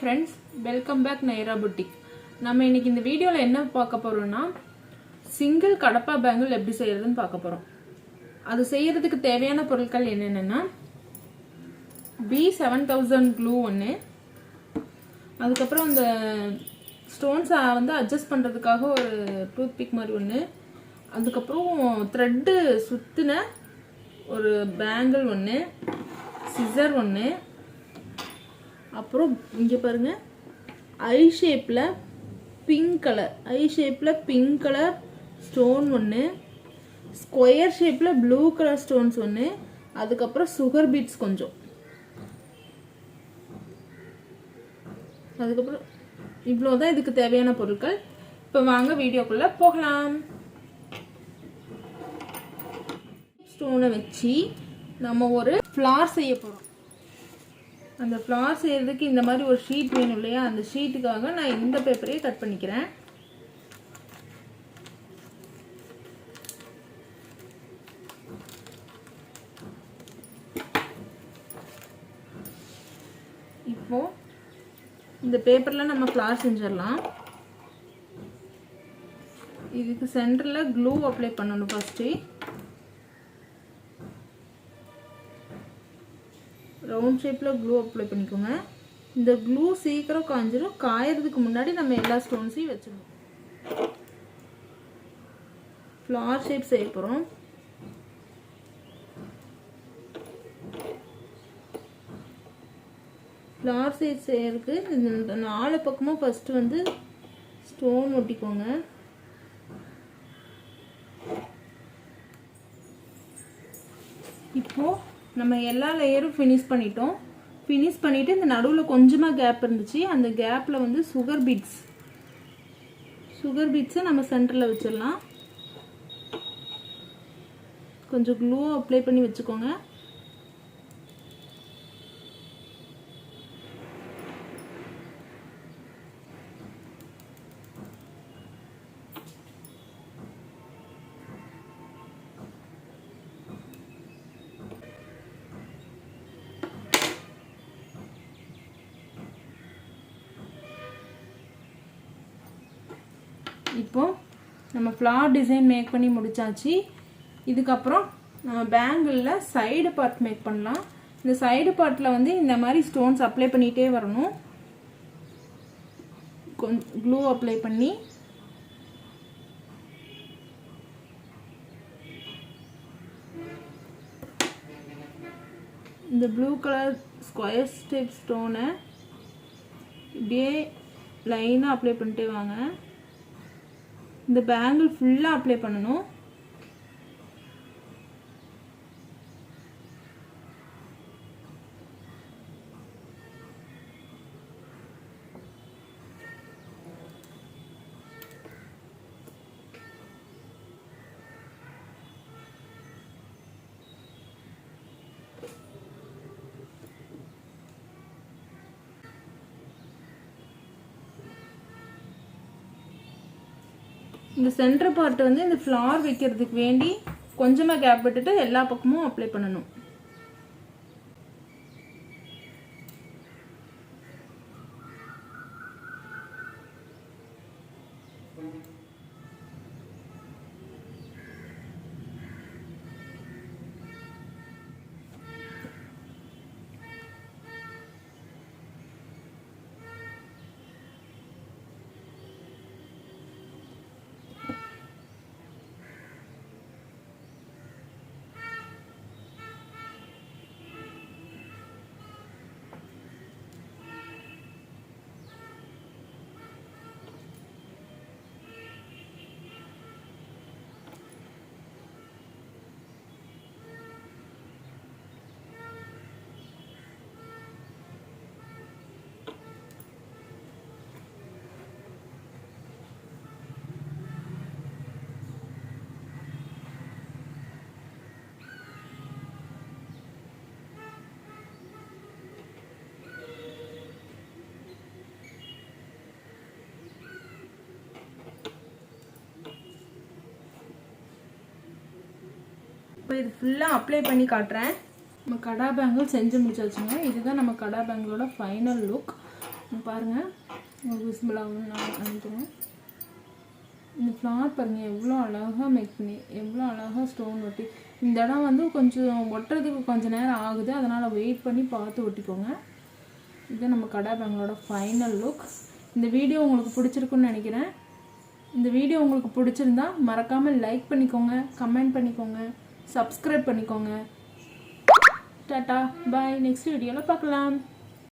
friends, welcome back Naira Boutique. நம்ம இன்னைக்கு இந்த வீடியோல என்ன பார்க்க போறோம்னா சிங்கிள் கடப்பா பேங்கிள் எப்படி செய்யறதுன்னு பார்க்க போறோம். அது செய்யறதுக்கு தேவையான பொருட்கள் என்னென்னன்னா B7000 glue ஒன்னு, அதுக்கு அப்புறம் அந்த ஸ்டோன்ஸ் வந்து அட்ஜஸ்ட் பண்றதுக்காக ஒரு டூத் பிக் மாதிரி ஒன்னு, அதுக்கு அப்புறம் த்ரெட் சுத்தின ஒரு பேங்கிள் ஒன்னு, சிசர் ஒன்னு, அப்புறம் இங்க பாருங்க ஐ ஷேப்ல பிங்க் கலர் ஸ்டோன் ஒன்னு, ஸ்கொயர் ஷேப்ல ப்ளூ கலர் ஸ்டோன்ஸ் ஒன்னு, அதுக்கு அப்புறம் சுகர் பீட்ஸ் கொஞ்சம், அதுக்கப்புறம் இவ்வளவுதான் இதுக்கு தேவையான பொருட்கள். இப்போ வாங்க வீடியோக்குள்ள போகலாம். ஸ்டோனை வச்சு நம்ம ஒரு ஃப்ளார் செய்ய போறோம். அந்த ஃப்ளார் செய்யறதுக்கு இந்த மாதிரி ஒரு ஷீட் வேணும் இல்லையா, அந்த ஷீட்டுக்காக நான் இந்த பேப்பரையே கட் பண்ணிக்கிறேன். இப்போ இந்த பேப்பர்ல நம்ம ஃப்ளார் செஞ்சிடலாம். இதுக்கு சென்டர்ல க்ளூ அப்ளை பண்ணணும். ஃபர்ஸ்ட் ரவுண்ட் ஷேப்ல க்ளூ அப்ளை பண்ணிக்கோங்க. இந்த க்ளூ சீக்கிரம் காஞ்சிரும். காயறதுக்கு முன்னாடி நம்ம எல்லா ஸ்டோன்ஸையும் வச்சிடணும். ஃப்ளார் ஷேப் செய்ய போறோம். ஃப்ளார் ஷேப் செய்யறதுக்கு இந்த நாலு பக்கமும் ஃபர்ஸ்ட் வந்து ஸ்டோன் ஒட்டிக்கோங்க. இப்போ நம்ம எல்லா லேயரும் ஃபினிஷ் பண்ணிட்டோம். ஃபினிஷ் பண்ணிட்டு இந்த நடுவில் கொஞ்சமாக கேப் இருந்துச்சு. அந்த கேப்பில் வந்து சுகர் பீட்ஸை நம்ம சென்டரில் வச்சிடலாம். கொஞ்சம் க்ளூ அப்ளை பண்ணி வச்சுக்கோங்க. இப்போ நம்ம ஃப்ளார் டிசைன் மேக் பண்ணி முடிச்சாச்சு. இதுக்கப்புறம் நம்ம பேங்கிளில் சைடு பார்ட் மேக் பண்ணலாம். இந்த சைடு பார்ட்டில் வந்து இந்த மாதிரி ஸ்டோன்ஸ் அப்ளை பண்ணிகிட்டே வரணும். கொஞ்சம் க்ளூ அப்ளை பண்ணி இந்த ப்ளூ கலர் ஸ்கொயர் ஷேப் ஸ்டோனை இப்படியே லைனாக அப்ளை பண்ணிட்டே வாங்க. இந்த பேங்கிள் ஃபுல்லாக அப்ளை பண்ணணும். இந்த சென்டர் பார்ட் வந்து இந்த ஃப்ளார் வைக்கிறதுக்கு வேண்டி கொஞ்சமாக கேப் விட்டுட்டு எல்லா பக்கமும் அப்ளை பண்ணணும். இப்போ இது ஃபுல்லாக அப்ளை பண்ணி காட்டுறேன். நம்ம கடா பேங்கிள் செஞ்சு முடிச்சாச்சுங்க. இதுதான் நம்ம கடா பேங்கிளோட ஃபைனல் லுக். பாருங்கள் உங்களுக்கு விசிபிள் ஆகும்னு நான் நினைக்கிறேன். இந்த ஃப்ளார் பாருங்கள் எவ்வளோ அழகாக மேக் பண்ணி எவ்வளோ அழகாக ஸ்டோன் ஒட்டி. இந்த இடம் வந்து கொஞ்சம் ஒட்டுறதுக்கு கொஞ்சம் நேரம் ஆகுது, அதனால் வெயிட் பண்ணி பார்த்து ஒட்டிக்கோங்க. இது நம்ம கடா பேங்களோட ஃபைனல் லுக். இந்த வீடியோ உங்களுக்கு பிடிச்சிருக்குன்னு நினைக்கிறேன். இந்த வீடியோ உங்களுக்கு பிடிச்சிருந்தா மறக்காமல் லைக் பண்ணிக்கோங்க, கமெண்ட் பண்ணிக்கோங்க, சப்ஸ்கிரைப் பண்ணிக்கோங்க. டாட்டா பாய், நெக்ஸ்ட் வீடியோவில் பார்க்கலாம்.